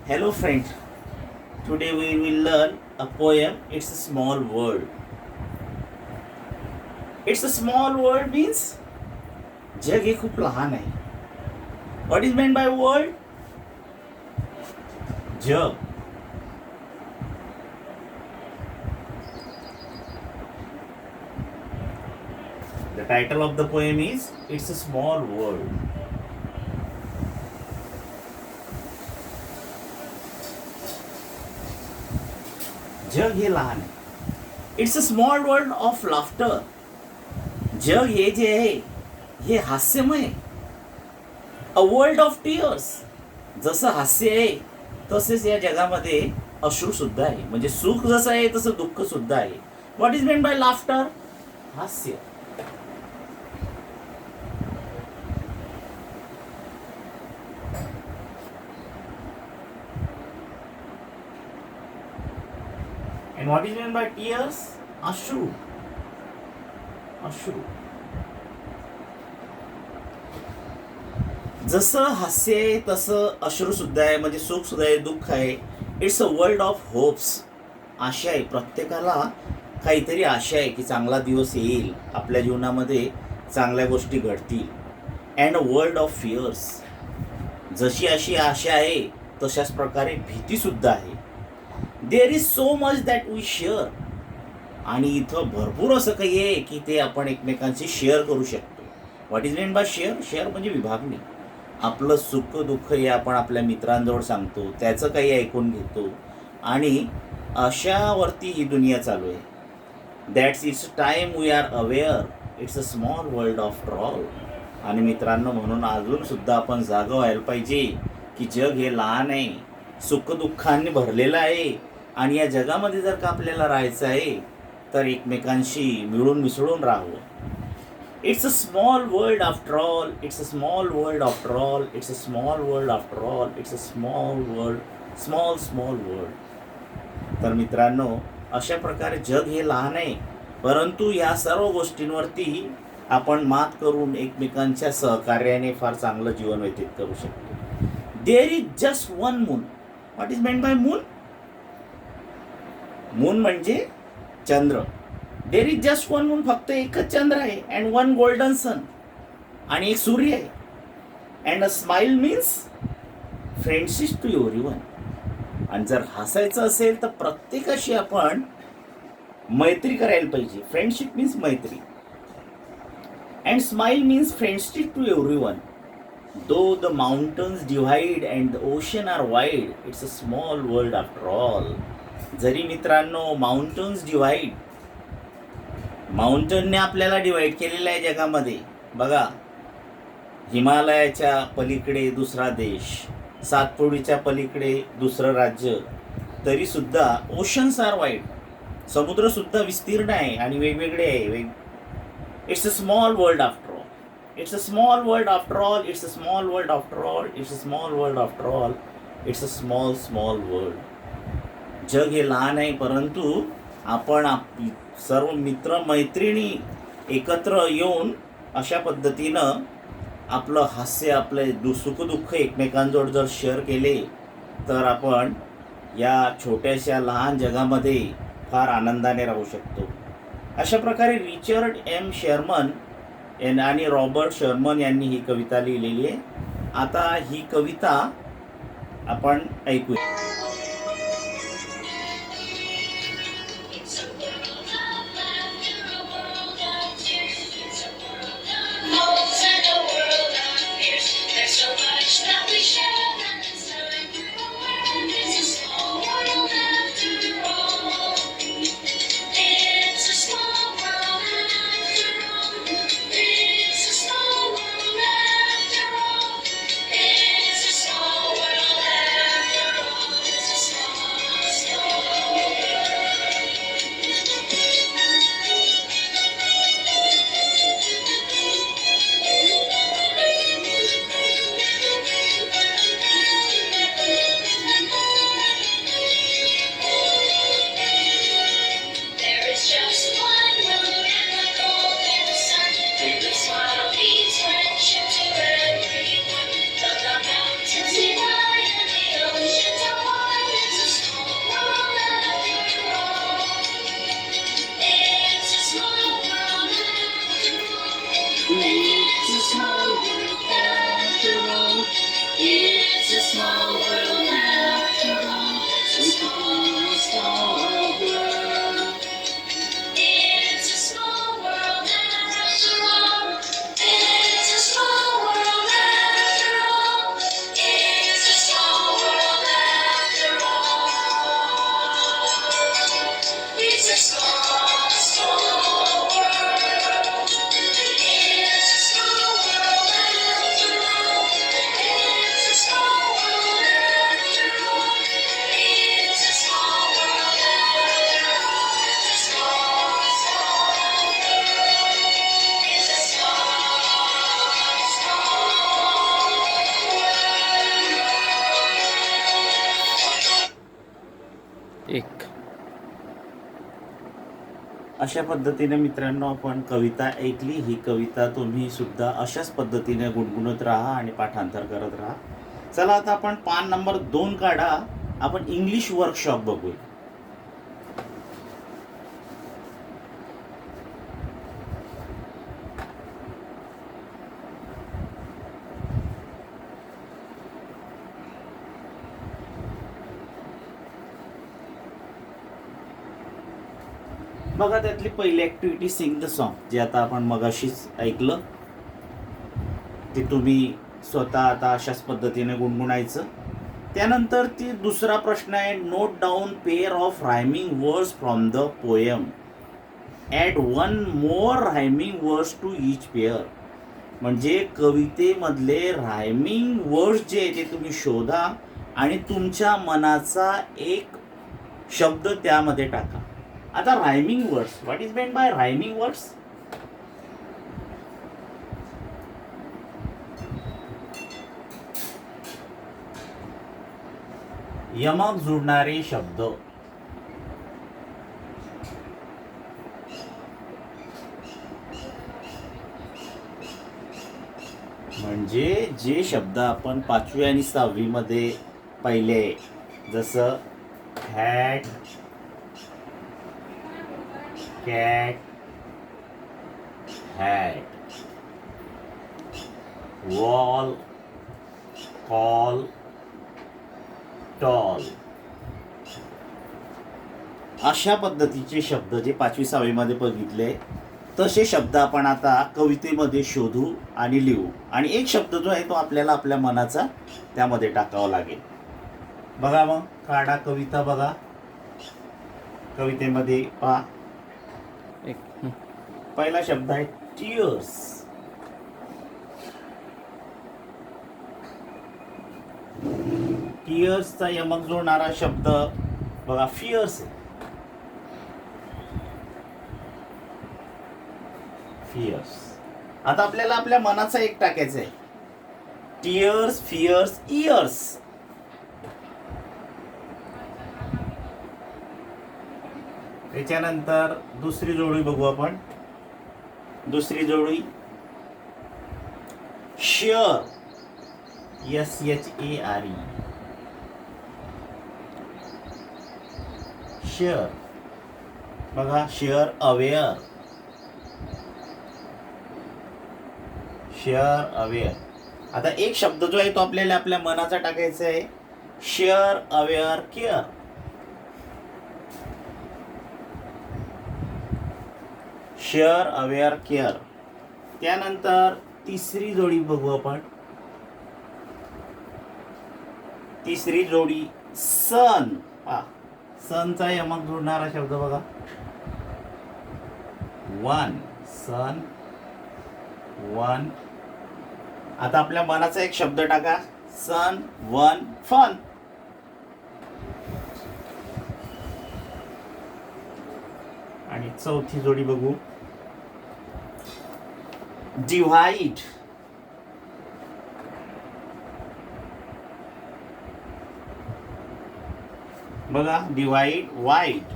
Hello, friend. Today we will learn a poem. It's a small world. It's a small world means जग हे खूप लहान आहे. What is meant by world? जग. The title of the poem is It's a Small World. जग हे लहान आहे. It's a small world of laughter. जग हे जे आहे हे हास्यमय. A world of tears. जसं हास्य आहे तसेच या जगामध्ये अश्रू सुद्धा आहे. म्हणजे सुख जसं आहे तसं दुःख सुद्धा आहे. What is meant by laughter? हास्य. And what is meant by tears? अश्रू. अश्रू. जसं हास्य आहे तसं अश्रू सुद्धा आहे. म्हणजे सुख सुद्धा आहे, दुःख आहे. It's a world of hopes. आशा आहे. प्रत्येकाला काहीतरी आशा आहे की चांगला दिवस येईल, आपल्या जीवनामध्ये चांगल्या गोष्टी घडतील. And a world of fears. जशी अशी आशा आहे तशाच प्रकारे भीती सुद्धा आहे. There is so much that we share. आणि इथं भरपूर असं काही आहे की ते आपण एकमेकांशी शेअर करू शकतो. What is meant by share? Share म्हणजे विभागणी. आपलं सुख दुःख हे आपण आपल्या मित्रांजवळ सांगतो, त्याचं काही ऐकून घेतो आणि अशावरती ही दुनिया चालू आहे. That's it's time we are aware. It's a small world of all. आणि मित्रांनो, म्हणून अजून सुद्धा आपण जागा व्हायला पाहिजे की जग हे लहान आहे, सुखदुःखांनी भरलेलं आहे. आणि या जगामध्ये जर का आपल्याला राहायचं आहे तर एकमेकांशी मिळून मिसळून राहावं. It's a small world after all. It's a small world after all. It's a small world after all. It's a small world. Small world. तर मित्रांनो, अशा प्रकारे जग हे लहान आहे, परंतु या सर्व गोष्टींवरती आपण मात करून एकमेकांच्या सहकार्याने फार चांगलं जीवन व्यतीत करू शकतो. There is just one moon. What is meant by moon? Moon म्हणजे चंद्र. There is just one moon. फक्त एकच चंद्र आहे. And one golden sun. आणि एक सूर्य आहे. And a smile means friendship to everyone. आणि जर हसायचं असेल तर प्रत्येकाशी आपण मैत्री करायला पाहिजे. फ्रेंडशिप मीन्स मैत्री. And smile means friendship to everyone. Though the mountains divide and the ocean are wide. It's a small world after all. जरी मित्रांनो माउंटन्स डिव्हाइड, माउंटनने आपल्याला डिवाइड केलेलं आहे जगामध्ये. बघा, हिमालयाच्या पलीकडे दुसरा देश, सातपुडीच्या पलीकडे दुसरं राज्य, तरी सुद्धा ओशन्स आर वाईड. समुद्र सुद्धा विस्तीर्ण आहे आणि वेगवेगळे आहे. It's a small world after all. It's a small world after all. It's a small world after all. It's a small world after all. It's a small world. जग हे लहान आहे, परंतु आपण सर्व मित्र मैत्रिणी एकत्र येऊन अशा पद्धतीनं आपलं हास्य, आपले सुखदुःख एकमेकांजवळ जर शेअर केले तर आपण या छोट्याशा लहान जगामध्ये फार आनंदाने राहू शकतो. अशा प्रकारे रिचर्ड एम शर्मन आणि रॉबर्ट शर्मन यांनी ही कविता लिहिलेली आहे. आता ही कविता आपण ऐकूया. एक. अशा पद्धतीने मित्रांनो आपण कविता ऐकली. ही कविता तुम्ही सुद्धा अशाच पद्धतीने गुणगुणत राहा आणि पाठांतर करत राहा. चला आता आपण पान नंबर 2 काढा. आपण इंग्लिश वर्कशॉप बघूया. बघा त्यातली पहिली ऍक्टिव्हिटी सिंग द सॉन्ग, जे आता आपण मगाशीच ऐकलं ते तुम्ही स्वतः आता अशाच पद्धतीने गुणगुणायचं. त्यानंतर ती दुसरा प्रश्न आहे, note down pair of rhyming words from the poem, add 1 more rhyming words to each pair. म्हणजे कवितेमधले रायमिंग वर्ड्स जे आहे ते तुम्ही शोधा आणि तुमच्या मनाचा एक शब्द त्यामध्ये टाका. आता rhyming words, what is meant bye rhyming words? यमक जुळणारे शब्द. म्हणजे जे शब्द आपण 5वी आणि 6वी मध्ये पाहिले, जसं hat, cat, hat, wall, call, tall, अशा पद्धतीचे शब्द जे 5वी 6वी मध्ये बघितले, तसे शब्द आपण आता कवितेमध्ये शोधू आणि लिहू. आणि एक शब्द जो आहे तो आपल्याला आपल्या मनाचा त्यामध्ये टाकावा लागेल. बघा मग काढा कविता. बघा कवितेमध्ये पहा, एक. पहिला शब्द आहे टीयर्स. टीयर्सचा यमक जोडणारा शब्द बघा फिअर्स आहे. फिअर्स. आता आपल्याला आपल्या मनाचा एक टाकायचा आहे, टीयर्स, फिअर्स, इयर्स. त्याच्यानंतर दुसरी जोडी बघू आपण. दुसरी जोडी शेअर, SHARE, शेअर. बघा शेअर अवेअर, शेअर अवेअर. आता एक शब्द जो आहे तो आपल्याला आपल्या मनाचा टाकायचा आहे, share aware care. Share aware care. त्यानंतर तिसरी जोडी बघू आपण. तिसरी जोडी सन. सनचा यमक जोडणारा शब्द बघा, वन, सन, वन. आता आपल्या मनाचा एक शब्द टाका, सन, वन, फन. आणि चौथी जोडी बघू, डिव्हाइड. बघा डिवाइड, वाईड.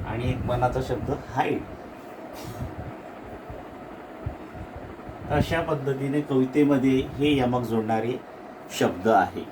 आणि एक मनाचा शब्द हाईड. अशा पद्धतीने कवितेमध्ये हे यमक जोडणारे शब्द आहे.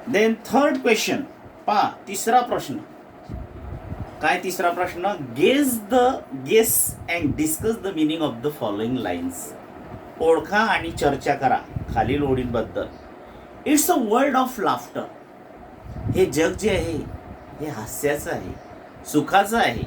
देन थर्ड क्वेश्चन पहा, तिसरा प्रश्न. काय तिसरा प्रश्न? Guess and discuss the meaning of the following lines. ओळखा आणि चर्चा करा खालील ओळींबद्दल. It's a world of laughter. हे जग जे आहे हे हास्याचं आहे, सुखाचं आहे.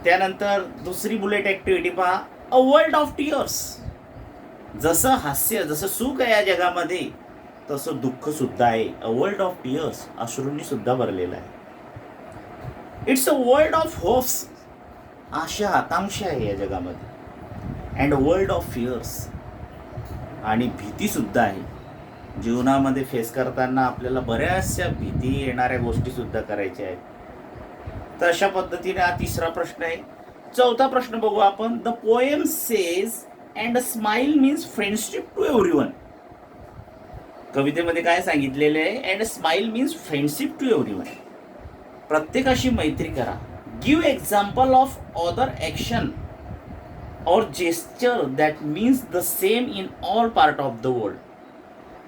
त्यानंतर दुसरी बुलेट ऍक्टिव्हिटी पहा, अ वर्ल्ड ऑफ टीयर्स. जसं हास्य, जसं सुख आहे या जगामध्ये, तसं दुःख सुद्धा आहे. अ वर्ल्ड ऑफ टीयर्स, अश्रूंनी सुद्धा भरलेलं आहे. It's a world of hopes. आशा, आकांक्षा आहे या जगामध्ये. And a world of fears. आणि भीती सुद्धा आहे. जीवनामध्ये फेस करताना आपल्याला बऱ्याचशा भीती येणाऱ्या गोष्टी सुद्धा करायच्या आहेत. तर अशा पद्धतीने हा तिसरा प्रश्न आहे. चौथा प्रश्न बघू आपण. The poem says and a smile means friendship to everyone. कवितेमध्ये काय सांगितलेले आहे, and smile means friendship to everyone. प्रत्येकाशी मैत्री करा. Give example of other action or gesture that means the same in all part of the world.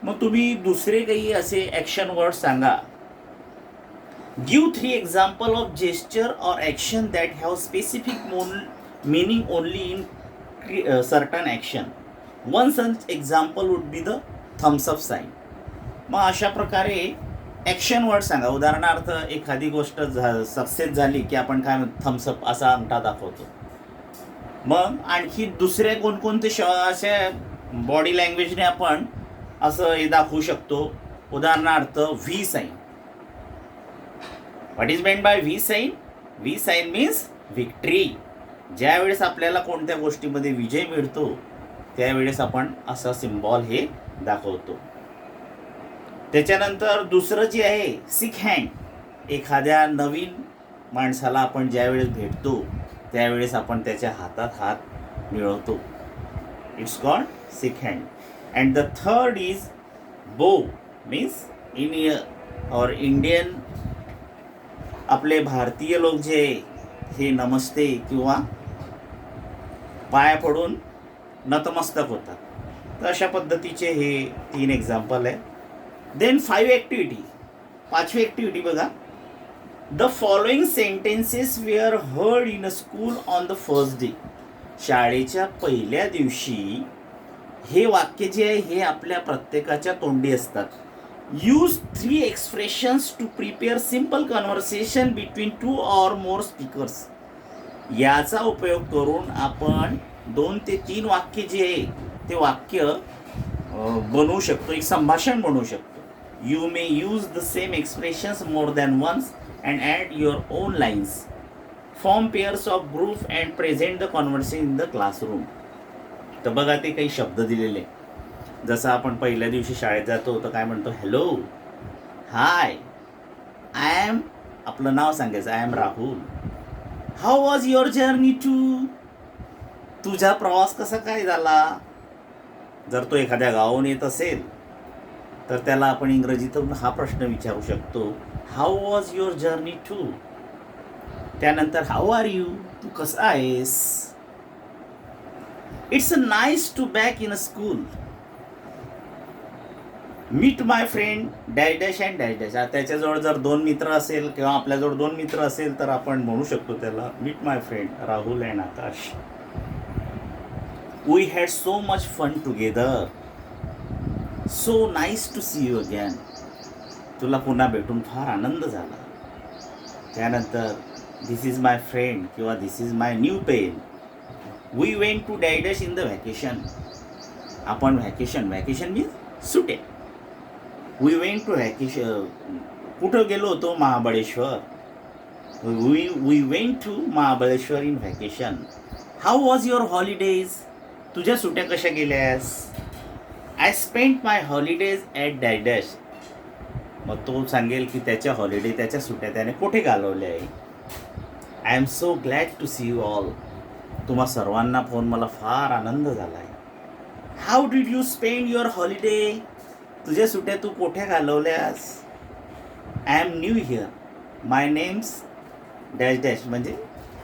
मग तुम्ही दुसरे काही असे ॲक्शन वर्ड सांगा. Give 3 example of gesture or action that have specific meaning only in certain action. One such example would be the thumbs up sign. मग अशा प्रकारे action word सांगा. उदाहरणार्थ एखादी गोष्ट सक्सेस झाली की आपण काय थम्स अप असा अंगठा दाखवतो. मग आणखी दुसरे कोणकोणते अशा बॉडी लँग्वेजने आपण असं हे दाखवू शकतो. उदाहरणार्थ V sign. What is meant by V sign? V sign means victory. ज्यावेळेस आपल्याला कोणत्या गोष्टीमध्ये विजय मिळतो त्यावेळेस आपण असा सिम्बॉल हे दाखवतो. त्याच्यानंतर दुसरं जे आहे सिक हँड. एखाद्या नवीन माणसाला आपण ज्यावेळेस भेटतो त्यावेळेस आपण त्याच्या हातात हात मिळवतो. It's called six hand. And the third is बो मीन्स इन और इंडियन आपले भारतीय लोक जे हे नमस्ते किंवा पाया पडून नतमस्तक होतात. तर अशा पद्धतीचे हे 3 एक्झाम्पल आहे. Then 5 activity. 5वी ॲक्टिव्हिटी बघा. The following sentences were heard in a school on the first day. शाळेच्या पहिल्या दिवशी हे वाक्य जे आहे हे आपल्या प्रत्येकाच्या तोंडी असतात. Use 3 expressions to prepare simple conversation between 2 or more speakers. याचा उपयोग करून आपण 2 ते 3 वाक्य जे आहे ते वाक्य बनवू शकतो, एक संभाषण बनवू शकतो. You may use the same expressions more than once and add your own lines. Form pairs of group and present the conversation in the classroom. तर बघा ते काही शब्द दिलेले. जसं आपण पहिल्या दिवशी शाळेत जातो तर काय म्हणतो, हॅलो, हाय, आय एम, आपलं नाव सांगायचं, I am Rahul. How was your journey to. तुझा प्रवास कसा काय झाला. जर तो एखाद्या गावाहून येत असेल तर त्याला आपण इंग्रजीतून हा प्रश्न विचारू शकतो, how was your journey to. त्यानंतर हाऊ आर यू, तू कसा आहेस. It's a nice to back in a school. Meet my friend dash dash and dash dash. त्याच्याजवळ जर 2 मित्र असेल किंवा आपल्याजवळ 2 मित्र असेल तर आपण म्हणू शकतो त्याला meet my friend Rahul and Akash. We had so much fun together. So nice to see you again. तुला पुन्हा भेटून फार आनंद झाला. त्यानंतर दिस इज माय फ्रेंड किंवा this is my new pen. We went to dash in the vacation. आपण vacation means सुट्या. We went to vacation. कुठं गेलो होतो, Mahabaleshwar. We went to Mahabaleshwar in vacation. How was your holidays. तुझ्या सुट्या कशा गेल्यास. I spent my holidays at dash dash. मग तो सांगेल की त्याच्या हॉलिडे, त्याच्या सुट्या त्याने कुठे घालवल्या आहे. I am so glad to see you all. तुम्हा सर्वांना पाहून मला फार आनंद झाला आहे. How did you spend your holiday. तुझ्या सुट्या तू कोठे घालवल्यास. I am new here. My name's dash dash. म्हणजे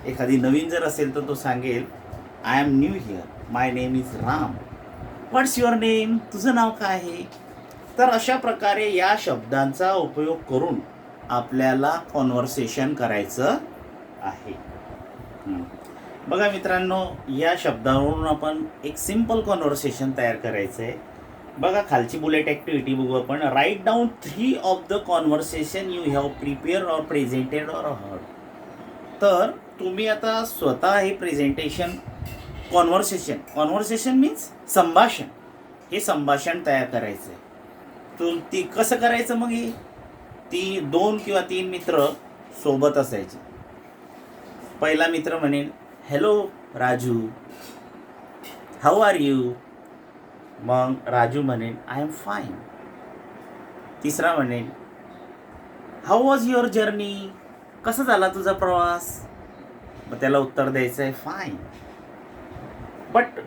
एखादी नवीन जर असेल तर तो सांगेल I am new here, my name is Ram. What's your name. तुझं नाव काय आहे. तर अशा प्रकारे या शब्दांचा उपयोग करून आपल्याला कॉन्व्हर्सेशन करायचं आहे. बघा मित्रांनो, या शब्दावरून आपण एक सिम्पल कॉन्व्हर्सेशन तयार करायचं आहे. बघा खालची बुलेट ॲक्टिव्हिटी बघू आपण. Write down 3 of the conversation you have prepare or presented or heard. तर तुम्ही आता स्वतः हे प्रेझेंटेशन कॉन्व्हर्सेशन मीन्स संभाषण, हे संभाषण तयार करायचं आहे. ती कसं करायचं. मग हे 2 किंवा 3 मित्र सोबत असायचे. पहिला मित्र म्हणेल hello Raju, how are you. मग राजू म्हणेल आय एम फाईन. तिसरा म्हणेल हाऊ वॉज युअर जर्नी. कसा झाला तुझा प्रवास. मग त्याला उत्तर द्यायचं आहे fine. But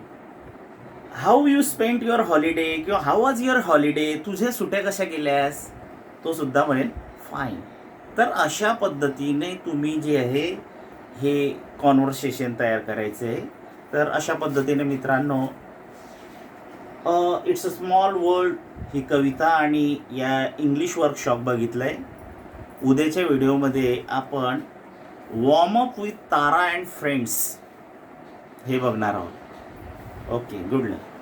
how you spend your holiday किंवा हाऊ वॉज युअर हॉलिडे, तुझे सुट्या कशा गेल्यास, तो सुद्धा म्हणेल फाईन. तर अशा पद्धतीने तुम्ही जे आहे हे कॉन्व्हर्सेशन तयार करायचं आहे. तर अशा पद्धतीने मित्रांनो, इट्स अ स्मॉल वर्ल्ड ही कविता आणि या इंग्लिश वर्कशॉप बघितलं आहे. उद्याच्या व्हिडिओमध्ये आपण warm up with Tara and friends हे बघणार आहोत. ओके, गुड लक.